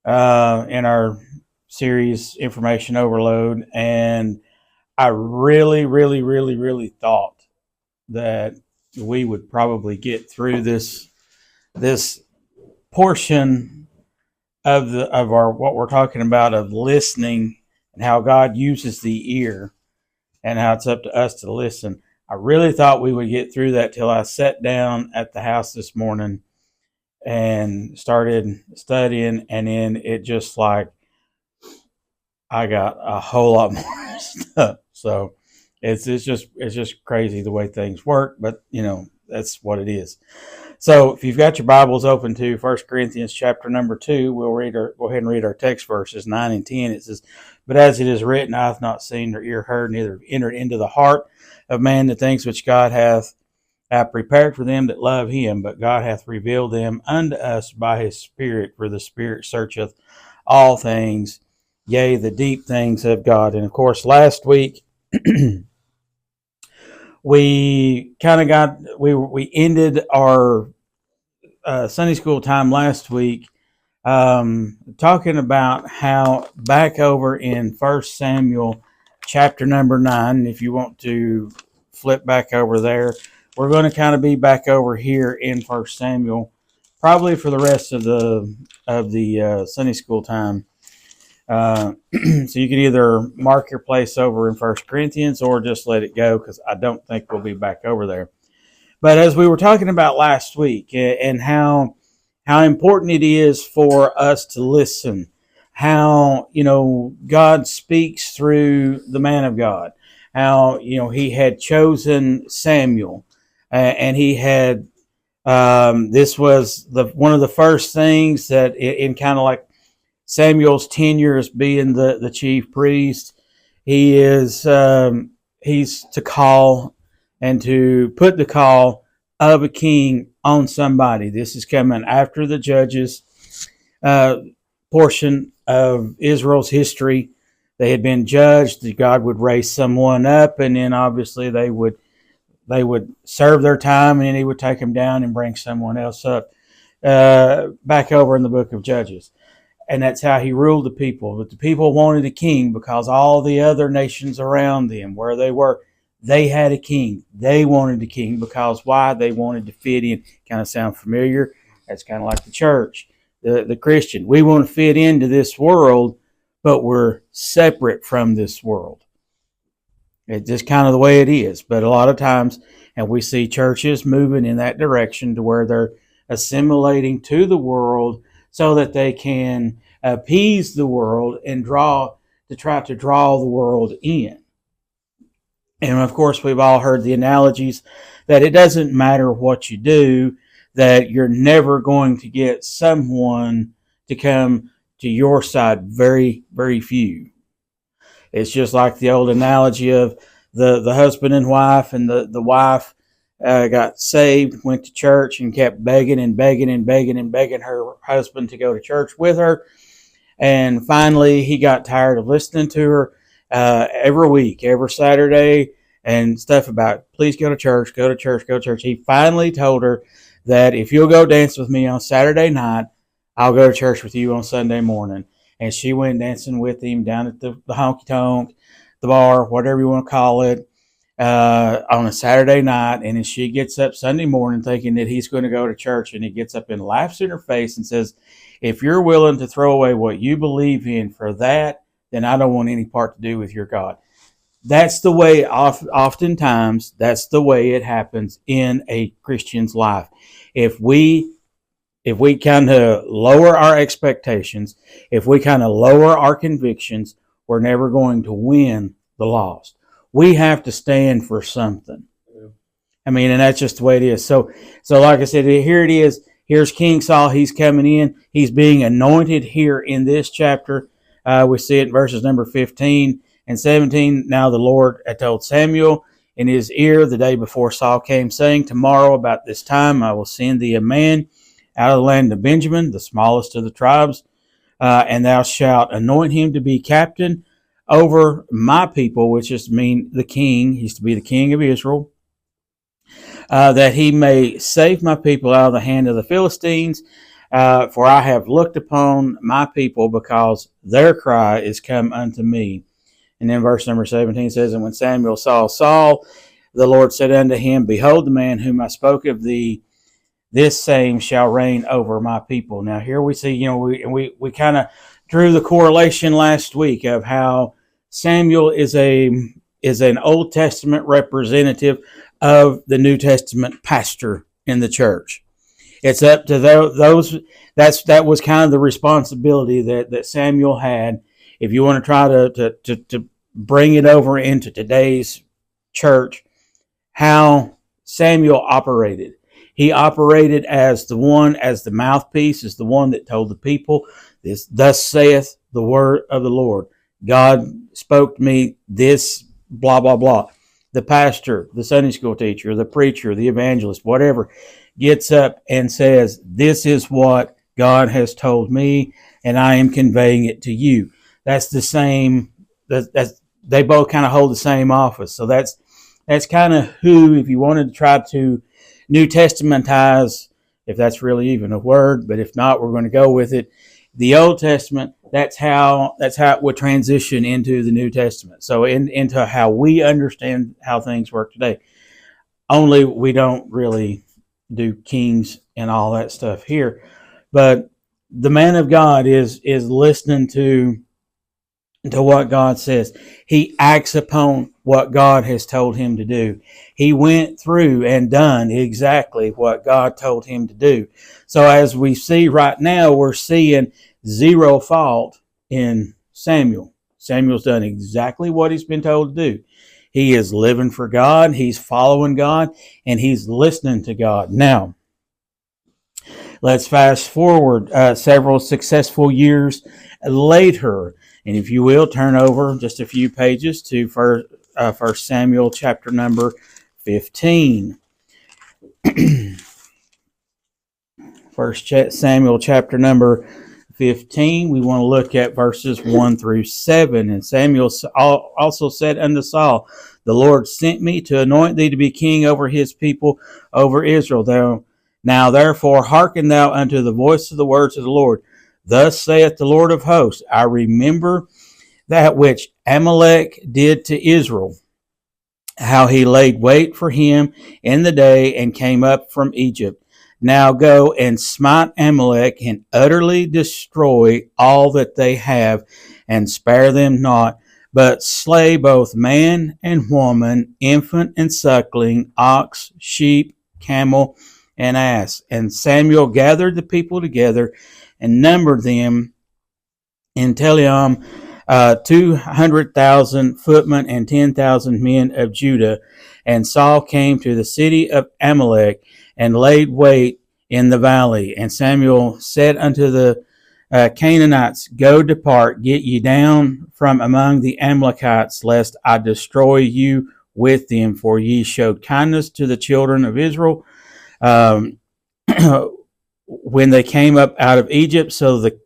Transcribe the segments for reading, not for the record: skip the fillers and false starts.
in our series Information Overload, and I really, really, really, really thought that we would probably get through this portion of our what we're talking about of listening and how God uses the ear and how it's up to us to listen. I really thought we would get through that till I sat down at the house this morning and started studying, and then it just like I got a whole lot more stuff. So it's just crazy the way things work, but that's what it is. So if you've got your Bibles open to 1 Corinthians chapter number 2, we'll go ahead and read our text verses 9 and 10. It says, "But as it is written, eye hath not seen nor ear heard, neither entered into the heart of man the things which God hath prepared for them that love him, but God hath revealed them unto us by his Spirit, for the Spirit searcheth all things, yea, the deep things of God." And of course, last week we ended our Sunday school time last week talking about how back over in 1 Samuel chapter number 9, if you want to flip back over there, we're going to kind of be back over here in 1 Samuel probably for the rest of the Sunday school time. So you can either mark your place over in 1 Corinthians or just let it go, because I don't think we'll be back over there. But as we were talking about last week, and how important it is for us to listen, how God speaks through the man of God, how he had chosen Samuel, and he had this was one of the first things that in kind of like Samuel's tenure as being the chief priest, he's to call and to put the call of a king on somebody. This is coming after the Judges portion of Israel's history. They had been judged. God would raise someone up, and then obviously they would serve their time, and then he would take them down and bring someone else up back over in the book of Judges. And that's how he ruled the people. But the people wanted a king because all the other nations around them, where they were, they had a king. They wanted a king because why? They wanted to fit in. Kind of sound familiar? That's kind of like the church, the Christian. We want to fit into this world, but we're separate from this world. It's just kind of the way it is. But a lot of times, and we see churches moving in that direction to where they're assimilating to the world so that they can appease the world and try to draw the world in. And of course, we've all heard the analogies that it doesn't matter what you do, that you're never going to get someone to come to your side. Very, very few. It's just like the old analogy of the husband and wife, and the wife got saved, went to church, and kept begging and begging and begging and begging her husband to go to church with her. And finally, he got tired of listening to her every week, every Saturday, and stuff about, please go to church, go to church, go to church. He finally told her that if you'll go dance with me on Saturday night, I'll go to church with you on Sunday morning. And she went dancing with him down at the honky-tonk, the bar, whatever you want to call it, on a Saturday night. And then she gets up Sunday morning thinking that he's going to go to church, and he gets up and laughs in her face and says, if you're willing to throw away what you believe in for that, then I don't want any part to do with your God. That's the way, oftentimes, that's the way it happens in a Christian's life. If we kind of lower our expectations, if we kind of lower our convictions, we're never going to win the lost. We have to stand for something. I mean, and that's just the way it is. So like I said, here it is. Here's King Saul. He's coming in. He's being anointed here in this chapter. We see it in verses number 15 and 17. Now the Lord had told Samuel in his ear the day before Saul came, saying, tomorrow about this time I will send thee a man out of the land of Benjamin, the smallest of the tribes, and thou shalt anoint him to be captain over my people, which is to mean the king. He's to be the king of Israel, that he may save my people out of the hand of the Philistines. For I have looked upon my people, because their cry is come unto me. And then verse number 17 says, And when Samuel saw Saul, the Lord said unto him, Behold the man whom I spoke of thee, this same shall reign over my people. Now here we see, we kind of drew the correlation last week of how Samuel is an Old Testament representative of the New Testament pastor in the church. It's up to those. That was kind of the responsibility that Samuel had. If you want to try to bring it over into today's church, how Samuel operated. He operated as the mouthpiece, as the one that told the people, "This thus saith the word of the Lord. God spoke to me this, blah, blah, blah." The pastor, the Sunday school teacher, the preacher, the evangelist, whatever, gets up and says, "This is what God has told me, and I am conveying it to you." That's the same. They both kind of hold the same office. So that's kind of who, if you wanted to try to New Testamentize, if that's really even a word, but if not, we're going to go with it. The Old Testament, that's how it would transition into the New Testament. So into how we understand how things work today. Only we don't really do kings and all that stuff here. But the man of God is listening to what God says. He acts upon what God has told him to do. He went through and done exactly what God told him to do. So as we see right now, we're seeing zero fault in Samuel. Samuel's done exactly what he's been told to do. He is living for God, he's following God, and he's listening to God. Now, let's fast forward several successful years later. And if you will, turn over just a few pages to 1 Samuel chapter number 15. 1 Samuel chapter number 15, we want to look at verses 1 through 7. And Samuel also said unto Saul, The Lord sent me to anoint thee to be king over his people, over Israel. Now therefore hearken thou unto the voice of the words of the Lord. Thus saith the Lord of hosts, I remember that which Amalek did to Israel, how he laid wait for him in the day and came up from Egypt. Now go and smite Amalek and utterly destroy all that they have, and spare them not, but slay both man and woman, infant and suckling, ox, sheep, camel, and ass. And Samuel gathered the people together and numbered them in Telaim 200,000 footmen and 10,000 men of Judah. And Saul came to the city of Amalek and laid wait in the valley. And Samuel said unto the Canaanites, Go, depart, get ye down from among the Amalekites, lest I destroy you with them, for ye showed kindness to the children of Israel when they came up out of Egypt. So the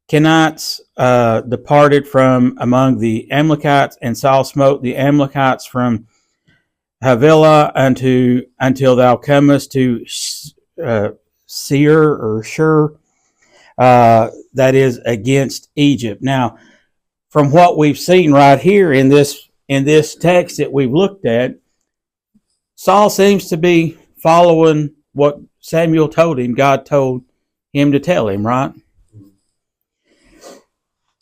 Canaanites departed from among the Amalekites, and Saul smote the Amalekites from Havilah until thou comest to Seir or Shur, that is against Egypt. Now, from what we've seen right here in this text that we've looked at, Saul seems to be following what Samuel told him, God told him to tell him, right?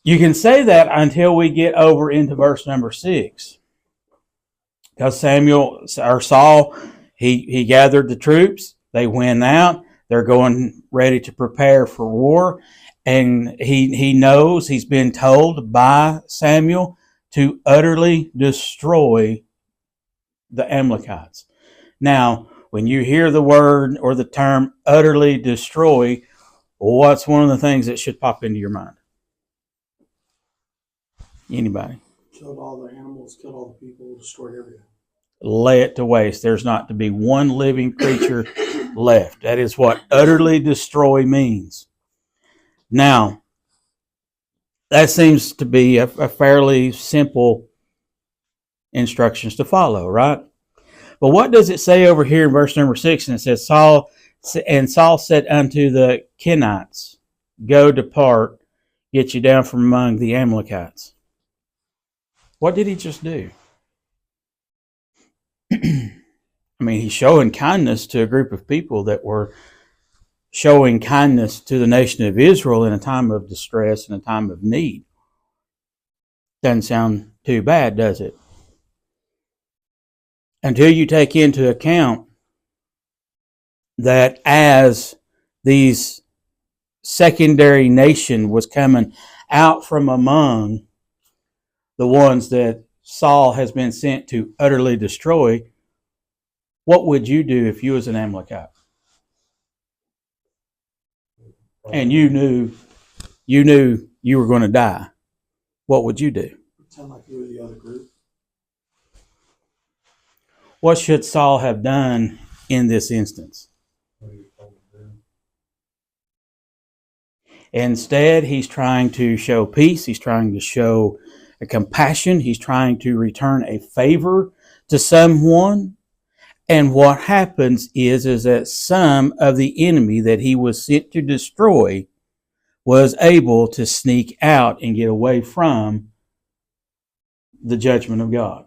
You can say that until we get over into verse number 6. Because Saul, he gathered the troops, they went out, they're going ready to prepare for war, and he knows, he's been told by Samuel to utterly destroy the Amalekites. Now, when you hear the word or the term utterly destroy, what's one of the things that should pop into your mind? Anybody? Killed all the animals, killed all the people, destroyed everything. Lay it to waste. There's not to be one living creature left. That is what utterly destroy means. Now, that seems to be a fairly simple instructions to follow, right? But what does it say over here in verse number 6? And it says, Saul And Saul said unto the Kenites, Go, depart, get you down from among the Amalekites. What did he just do? I mean, he's showing kindness to a group of people that were showing kindness to the nation of Israel in a time of distress and a time of need. Doesn't sound too bad, does it? Until you take into account that as these secondary nation was coming out from among the ones that Saul has been sent to utterly destroy, what would you do if you was an Amalekite? And you knew you were going to die. What would you do? Pretend like you were the other group. What should Saul have done in this instance? Instead, he's trying to show peace. He's trying to show a compassion. He's trying to return a favor to someone. And what happens is that some of the enemy that he was sent to destroy was able to sneak out and get away from the judgment of God.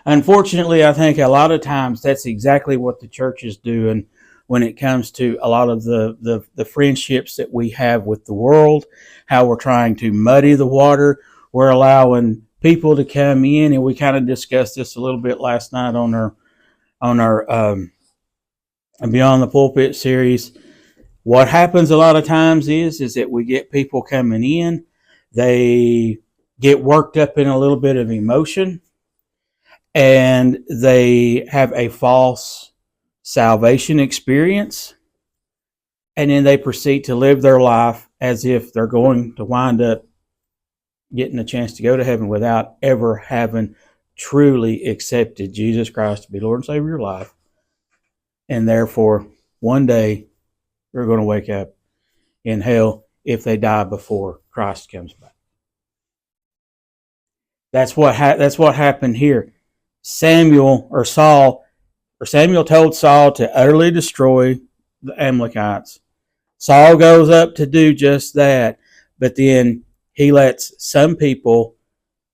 Unfortunately, I think a lot of times that's exactly what the church is doing when it comes to a lot of the friendships that we have with the world, how we're trying to muddy the water. We're allowing people to come in, and we kind of discussed this a little bit last night on our Beyond the Pulpit series. What happens a lot of times is that we get people coming in, they get worked up in a little bit of emotion, and they have a false salvation experience, and then they proceed to live their life as if they're going to wind up getting a chance to go to heaven without ever having truly accepted Jesus Christ to be Lord and Savior of your life. And therefore, one day, they're going to wake up in hell if they die before Christ comes back. That's what happened here. Samuel told Saul to utterly destroy the Amalekites. Saul goes up to do just that, but then he lets some people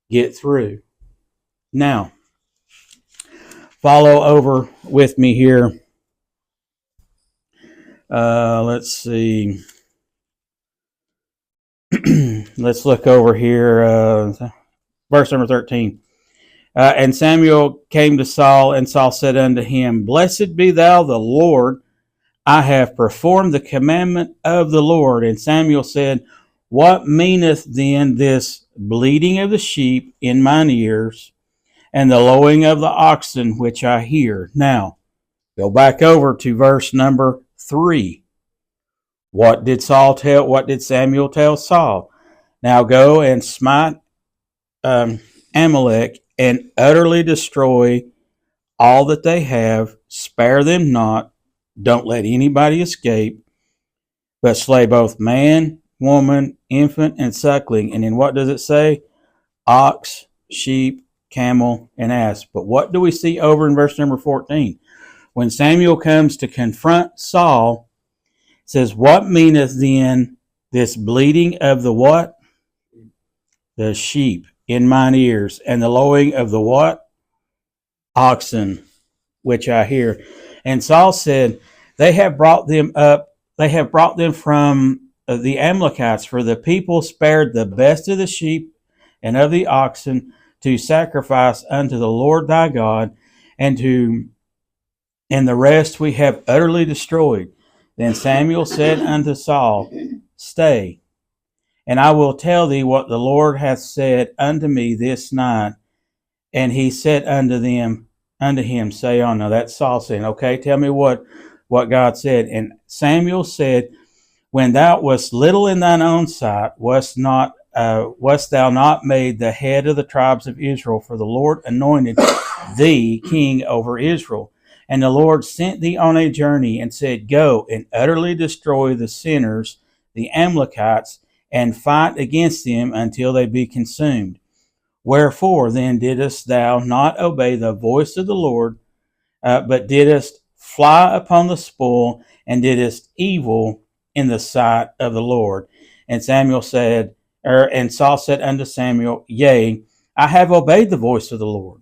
get through. Now, follow over with me here. Let's see. Let's look over here. Verse number 13. And Samuel came to Saul, and Saul said unto him, Blessed be thou the Lord. I have performed the commandment of the Lord. And Samuel said, What meaneth then this bleating of the sheep in mine ears, and the lowing of the oxen which I hear? Now, go back over to verse number 3. What did Samuel tell Saul? Now go and smite Amalek, and utterly destroy all that they have. Spare them not. Don't let anybody escape, but slay both man, woman, infant, and suckling. And then what does it say? Ox, sheep, camel, and ass. But what do we see over in verse number 14? When Samuel comes to confront Saul, it says, What meaneth then this bleating of the what? The sheep in mine ears, and the lowing of the what? Oxen, which I hear. And Saul said, They have brought them from the Amalekites, for the people spared the best of the sheep and of the oxen to sacrifice unto the Lord thy God, and the rest we have utterly destroyed. Then Samuel said unto Saul, Stay, and I will tell thee what the Lord hath said unto me this night. And he said unto him, Say on. Now that's Saul saying, Okay, tell me what God said. And Samuel said, When thou wast little in thine own sight, wast thou not made the head of the tribes of Israel? For the Lord anointed thee king over Israel. And the Lord sent thee on a journey, and said, Go and utterly destroy the sinners, the Amalekites, and fight against them until they be consumed. Wherefore then didst thou not obey the voice of the Lord, but didst fly upon the spoil, and didst evil in the sight of the Lord. And Saul said unto Samuel, Yea, I have obeyed the voice of the Lord,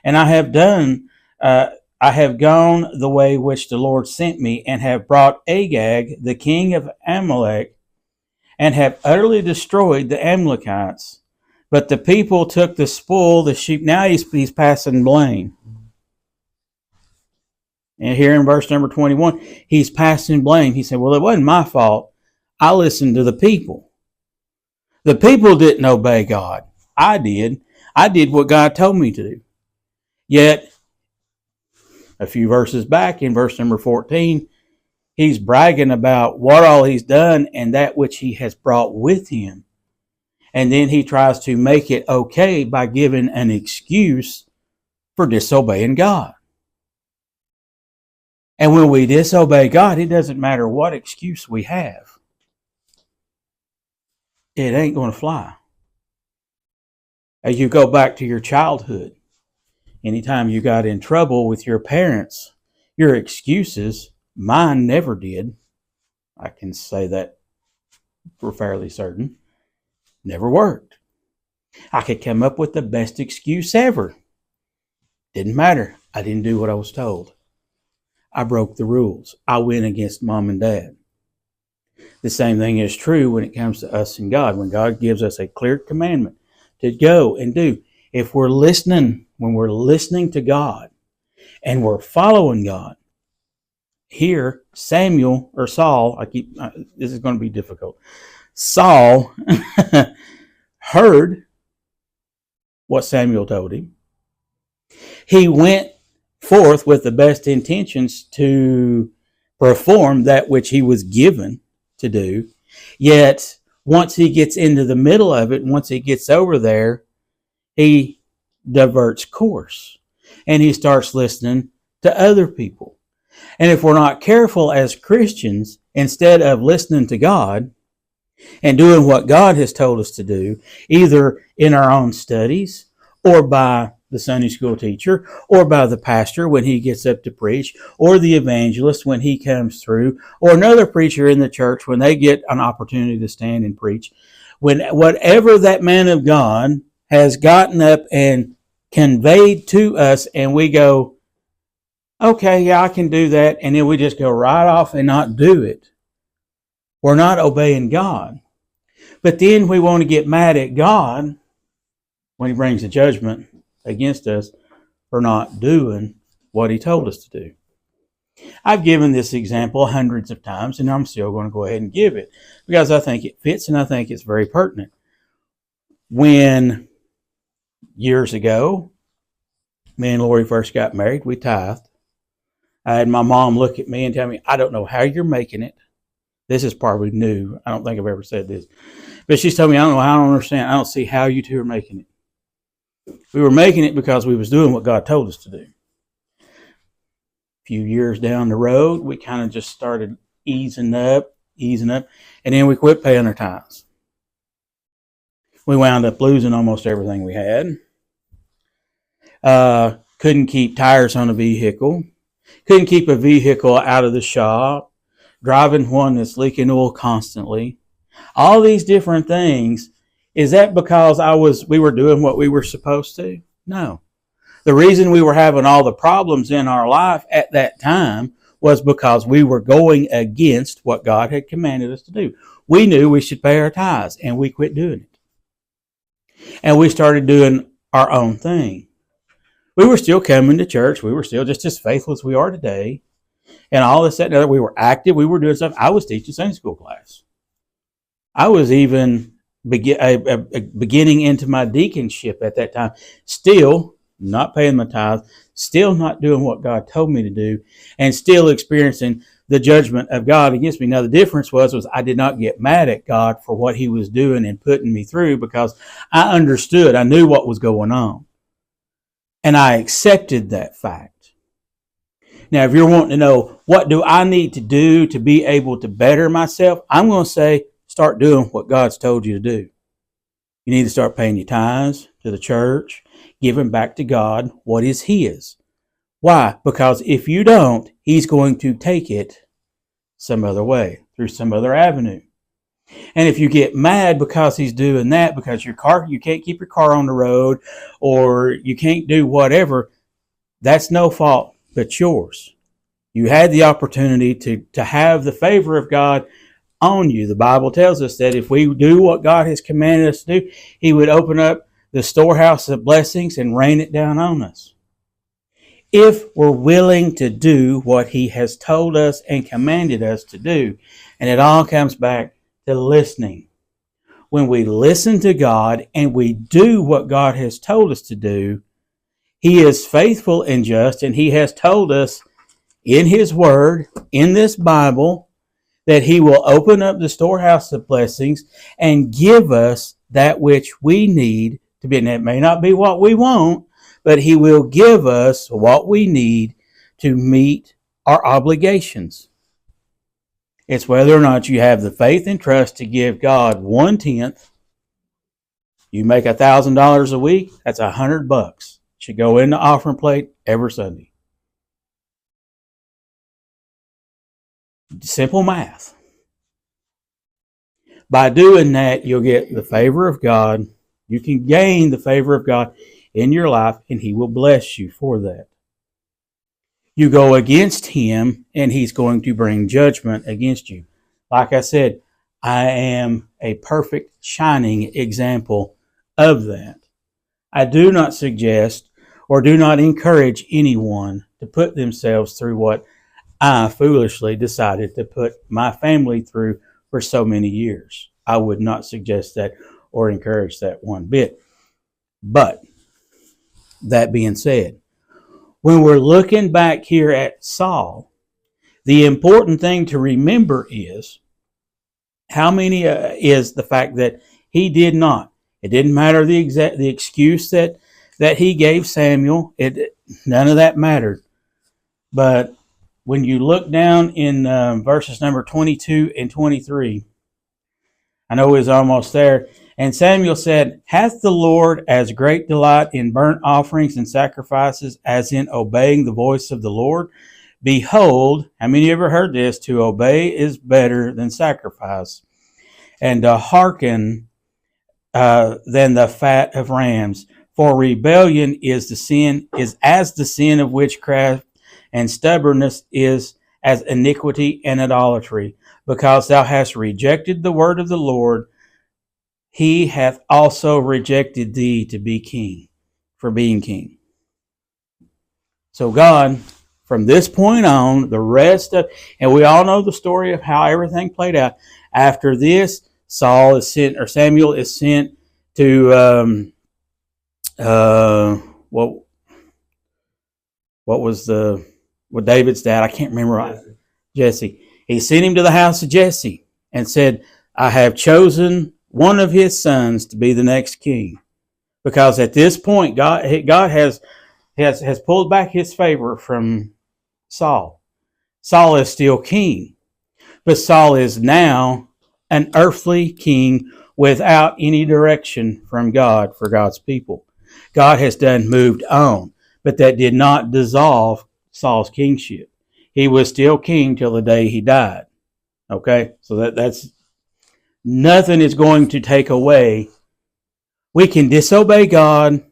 and I have gone the way which the Lord sent me, and have brought Agag, the king of Amalek, and have utterly destroyed the Amalekites. But the people took the spoil, the sheep. Now he's passing blame. And here in verse number 21, he's passing blame. He said, well, it wasn't my fault. I listened to the people. The people didn't obey God. I did. I did what God told me to do. Yet, a few verses back in verse number 14, he's bragging about what all he's done and that which he has brought with him. And then he tries to make it okay by giving an excuse for disobeying God. And when we disobey God, it doesn't matter what excuse we have. It ain't going to fly. As you go back to your childhood, anytime you got in trouble with your parents, your excuses, mine never did. I can say that for fairly certain. Never worked. I could come up with the best excuse ever. Didn't matter. I didn't do what I was told. I broke the rules. I went against mom and dad. The same thing is true when it comes to us and God. When God gives us a clear commandment to go and do, if we're listening, when we're listening to God and we're following God, here Saul, this is going to be difficult. Saul heard what Samuel told him. He went forth with the best intentions to perform that which he was given to do. Yet, once he gets into the middle of it, once he gets over there, he diverts course. And he starts listening to other people. And if we're not careful as Christians, instead of listening to God and doing what God has told us to do, either in our own studies or by the Sunday school teacher, or by the pastor when he gets up to preach, or the evangelist when he comes through, or another preacher in the church when they get an opportunity to stand and preach. When whatever that man of God has gotten up and conveyed to us, and we go, okay, yeah, I can do that, and then we just go right off and not do it. We're not obeying God. But then we want to get mad at God when he brings the judgment against us for not doing what he told us to do. I've given this example hundreds of times, and I'm still going to go ahead and give it because I think it fits and I think it's very pertinent. When years ago, me and Lori first got married, we tithed. I had my mom look at me and tell me, I don't know how you're making it. This is probably new. I don't think I've ever said this. But she's told me, I don't understand. I don't see how you two are making it. We were making it because we was doing what God told us to do. A few years down the road, we kind of just started easing up, and then we quit paying our tithes. We wound up losing almost everything we had. Couldn't keep tires on a vehicle. Couldn't keep a vehicle out of the shop. Driving one that's leaking oil constantly. All these different things. Is that because we were doing what we were supposed to? No. The reason we were having all the problems in our life at that time was because we were going against what God had commanded us to do. We knew we should pay our tithes, and we quit doing it. And we started doing our own thing. We were still coming to church. We were still just as faithful as we are today. And all this, that, and other. We were active. We were doing stuff. I was teaching Sunday school class. I was even beginning into my deaconship at that time, still not paying my tithe, still not doing what God told me to do, and still experiencing the judgment of God against me. Now, the difference was I did not get mad at God for what he was doing and putting me through because I understood. I knew what was going on. And I accepted that fact. Now, if you're wanting to know, what do I need to do to be able to better myself? I'm going to say, start doing what God's told you to do. You need to start paying your tithes to the church, giving back to God what is his. Why? Because if you don't, He's going to take it some other way, through some other avenue. And if you get mad because he's doing that, because you can't keep your car on the road, or you can't do whatever, that's no fault but yours. You had the opportunity to have the favor of God on you. The Bible tells us that if we do what God has commanded us to do, He would open up the storehouse of blessings and rain it down on us. If we're willing to do what He has told us and commanded us to do. And it all comes back to listening. When we listen to God and we do what God has told us to do, He is faithful and just, and He has told us in His Word, in this Bible, that He will open up the storehouse of blessings and give us that which we need to be. And it may not be what we want, but He will give us what we need to meet our obligations. It's whether or not you have the faith and trust to give God 1/10. You make $1,000 a week, that's $100. Should go in the offering plate every Sunday. Simple math. By doing that, you'll get the favor of God. You can gain the favor of God in your life, and He will bless you for that. You go against Him, and He's going to bring judgment against you. Like I said, I am a perfect, shining example of that. I do not suggest or do not encourage anyone to put themselves through what I foolishly decided to put my family through for so many years. I would not suggest that or encourage that one bit. But that being said, when we're looking back here at Saul, the important thing to remember is is the fact that he did not. It didn't matter the excuse that he gave Samuel. None of that mattered. But when you look down in verses number 22 and 23, I know it's almost there. And Samuel said, "Hath the Lord as great delight in burnt offerings and sacrifices as in obeying the voice of the Lord? Behold," how many ever heard this? "To obey is better than sacrifice, and to hearken than the fat of rams. For rebellion is as the sin of witchcraft, and stubbornness is as iniquity and idolatry. Because thou hast rejected the word of the Lord, He hath also rejected thee to be king," for being king. So God, from this point on, and we all know the story of how everything played out. After this, Samuel is sent to what David's dad? I can't remember. Jesse. He sent him to the house of Jesse and said, "I have chosen one of his sons to be the next king." Because at this point, God has pulled back His favor from Saul. Saul is still king, but Saul is now an earthly king without any direction from God for God's people. God has moved on, but that did not dissolve Saul's kingship. He was still king till the day he died. Okay, so that's nothing is going to take away. We can disobey God,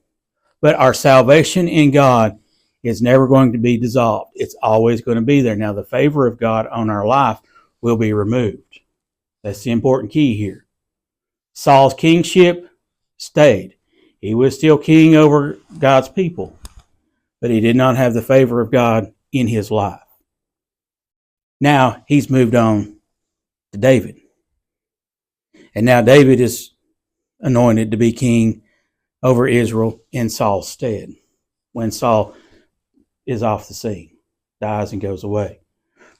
but our salvation in God is never going to be dissolved. It's always going to be there. Now, the favor of God on our life will be removed. That's the important key here. Saul's kingship stayed. He was still king over God's people, but he did not have the favor of God in his life. Now, he's moved on to David. And now David is anointed to be king over Israel in Saul's stead when Saul is off the scene, dies and goes away.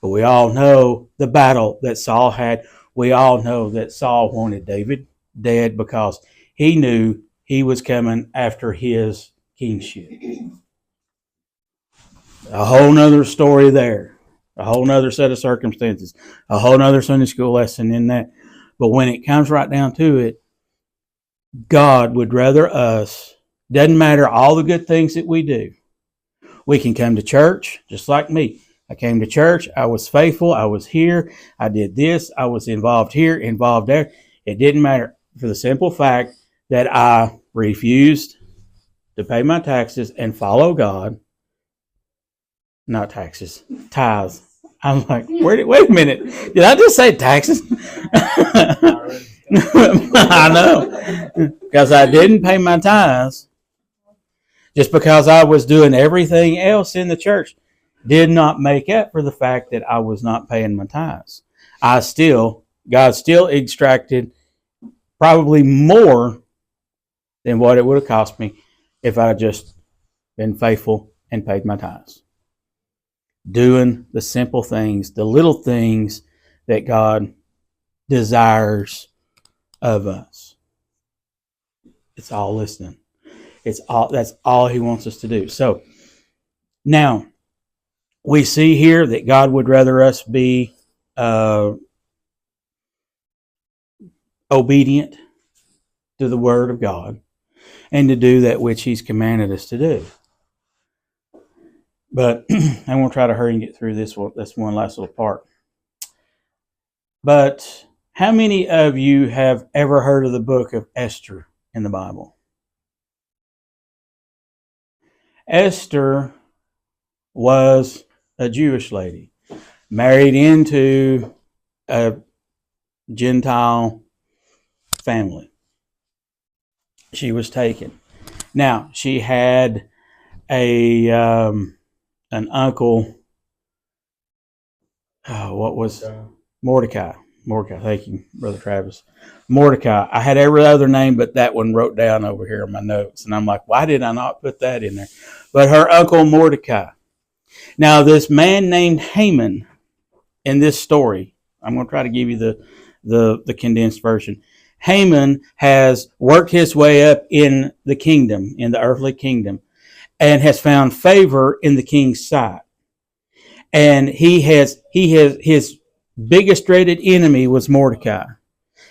But we all know the battle that Saul had. We all know that Saul wanted David dead because he knew he was coming after his kingship. A whole nother story there. A whole nother set of circumstances. A whole nother Sunday school lesson in that. But when it comes right down to it, God would rather us, doesn't matter all the good things that we do. We can come to church, just like me. I came to church. I was faithful. I was here. I did this. I was involved here, involved there. It didn't matter, for the simple fact that I refused to pay my taxes and follow God. Not taxes, tithes. I'm like, wait a minute. Did I just say taxes? I know. Because I didn't pay my tithes. Just because I was doing everything else in the church did not make up for the fact that I was not paying my tithes. God still extracted probably more than what it would have cost me if I had just been faithful and paid my tithes. Doing the simple things, the little things that God desires of us. It's all listening. That's all He wants us to do. So now we see here that God would rather us be obedient to the Word of God and to do that which He's commanded us to do. But I'm going to try to hurry and get through this one last little part. But how many of you have ever heard of the book of Esther in the Bible? Esther was a Jewish lady, married into a Gentile family. She was taken. Now, she had an uncle. What was Mordecai? Mordecai, thank you, Brother Travis. Mordecai. I had every other name but that one wrote down over here in my notes. And I'm like, why did I not put that in there? But her uncle Mordecai. Now, this man named Haman in this story, I'm going to try to give you the condensed version. Haman has worked his way up in the kingdom, in the earthly kingdom, and has found favor in the king's sight. And his biggest dreaded enemy was Mordecai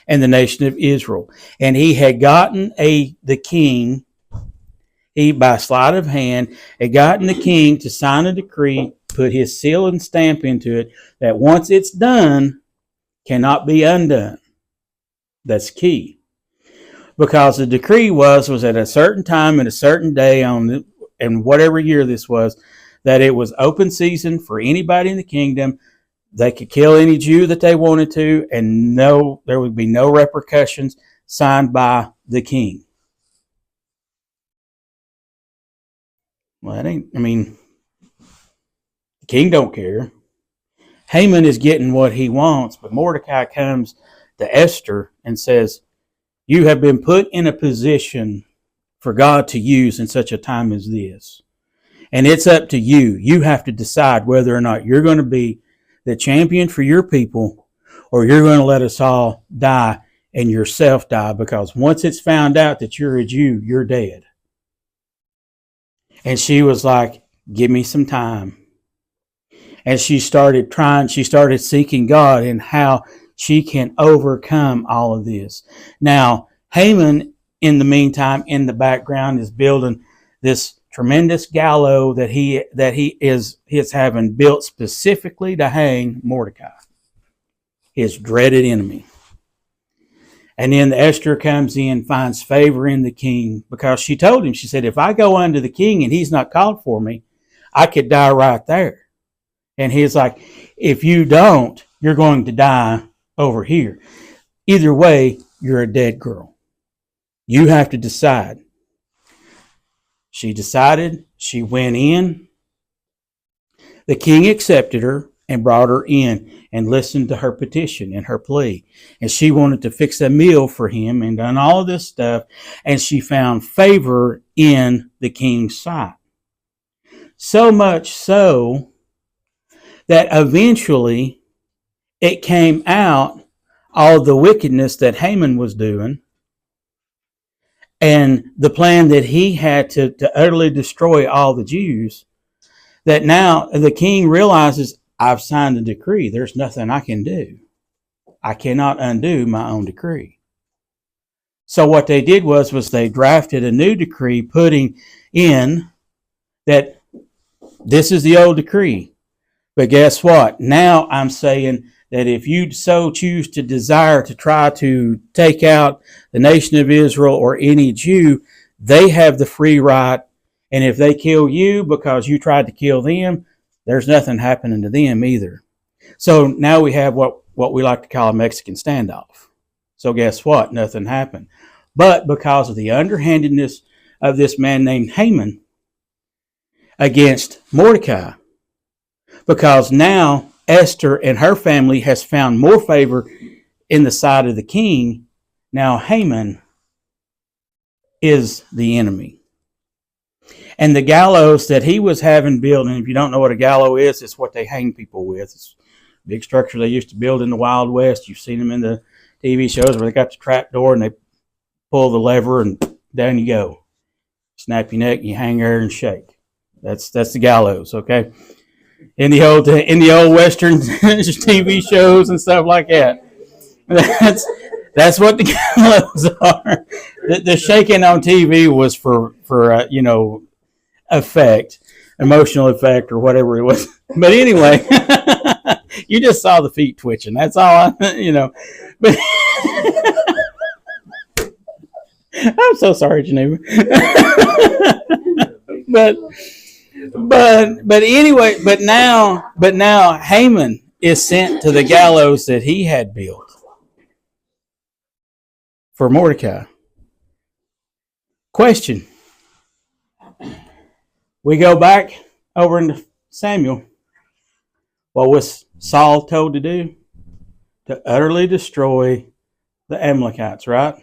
and the nation of Israel. And he had gotten the king, by sleight of hand, had gotten the king to sign a decree, put his seal and stamp into it, that once it's done, cannot be undone. That's key. Because the decree was at a certain time and a certain day and whatever year this was, that it was open season for anybody in the kingdom. They could kill any Jew that they wanted to, and there would be no repercussions, signed by the king. Well, the king don't care. Haman is getting what he wants, but Mordecai comes to Esther and says, you have been put in a position for God to use in such a time as this. And it's up to you. You have to decide whether or not you're going to be the champion for your people, or you're going to let us all die and yourself die, because once it's found out that you're a Jew, you're dead. And she was like, give me some time. And she started seeking God and how she can overcome all of this. Now, Haman, in the meantime, in the background, is building this tremendous gallows that he is having built specifically to hang Mordecai, his dreaded enemy. And then Esther comes in, finds favor in the king, because she told him, she said, if I go unto the king and he's not called for me, I could die right there. And he's like, if you don't, you're going to die over here. Either way, you're a dead girl. You have to decide. She decided. She went in. The king accepted her and brought her in and listened to her petition and her plea. And she wanted to fix a meal for him and done all of this stuff. And she found favor in the king's sight. So much so that eventually it came out, all the wickedness that Haman was doing and the plan that he had to utterly destroy all the Jews, that now the king realizes, I've signed a decree. There's nothing I can do. I cannot undo my own decree. So what they did was they drafted a new decree, putting in that this is the old decree. But guess what? Now I'm saying that if you so choose to desire to try to take out the nation of Israel or any Jew, they have the free right. And if they kill you because you tried to kill them, there's nothing happening to them either. So now we have what we like to call a Mexican standoff. So guess what? Nothing happened. But because of the underhandedness of this man named Haman against Mordecai, because now Esther and her family has found more favor in the sight of the king, now Haman is the enemy. And the gallows that he was having built, and if you don't know what a gallows is, it's what they hang people with. It's a big structure they used to build in the Wild West. You've seen them in the TV shows where they got the trap door and they pull the lever and down you go. Snap your neck and you hang there and shake. That's the gallows, okay? In the old Western TV shows and stuff like that. That's what the gallows are. The shaking on TV was for effect, emotional effect, or whatever it was. But anyway, you just saw the feet twitching. That's all But I'm so sorry, Geneva. But anyway, but now Haman is sent to the gallows that he had built for Mordecai. Question. We go back over into Samuel. What was Saul told to do? To utterly destroy the Amalekites, right?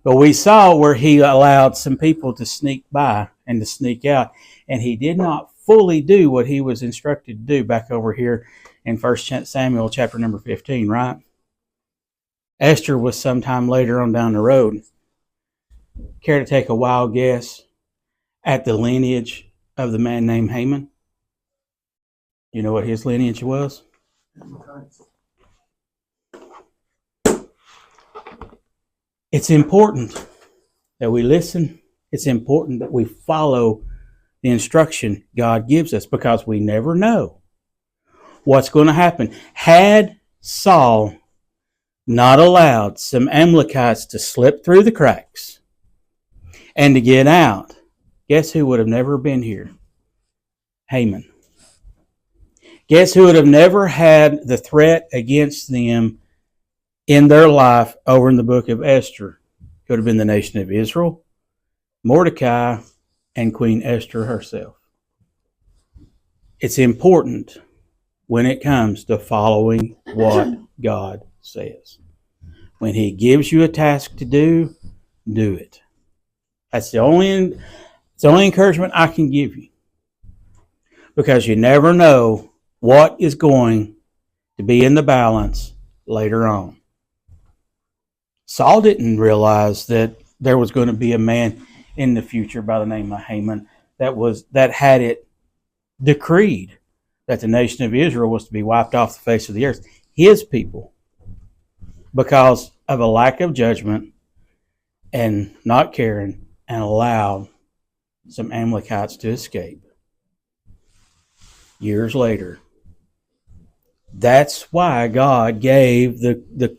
But we saw where he allowed some people to sneak by and to sneak out. And he did not fully do what he was instructed to do back over here in 1 Samuel chapter number 15, right? Esther was sometime later on down the road. Care to take a wild guess at the lineage of the man named Haman? You know what his lineage was? It's important that we listen. It's important that we follow the instruction God gives us, because we never know what's going to happen. Had Saul not allowed some Amalekites to slip through the cracks and to get out, guess who would have never been here? Haman. Guess who would have never had the threat against them in their life over in the book of Esther? It would have been the nation of Israel, Mordecai, and Queen Esther herself. It's important when it comes to following what God says. When He gives you a task to do, do it. That's the only encouragement I can give you. Because you never know what is going to be in the balance later on. Saul didn't realize that there was going to be a man in the future by the name of Haman that had it decreed that the nation of Israel was to be wiped off the face of the earth. His people, because of a lack of judgment and not caring, and allowed some Amalekites to escape. Years later. That's why God gave the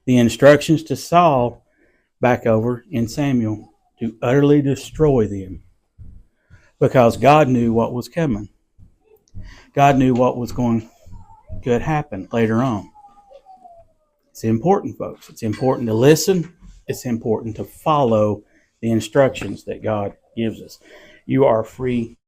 instructions to Saul back over in Samuel to utterly destroy them. Because God knew what was coming. God knew what was going to happen later on. It's important, folks. It's important to listen. It's important to follow the instructions that God gives us. You are free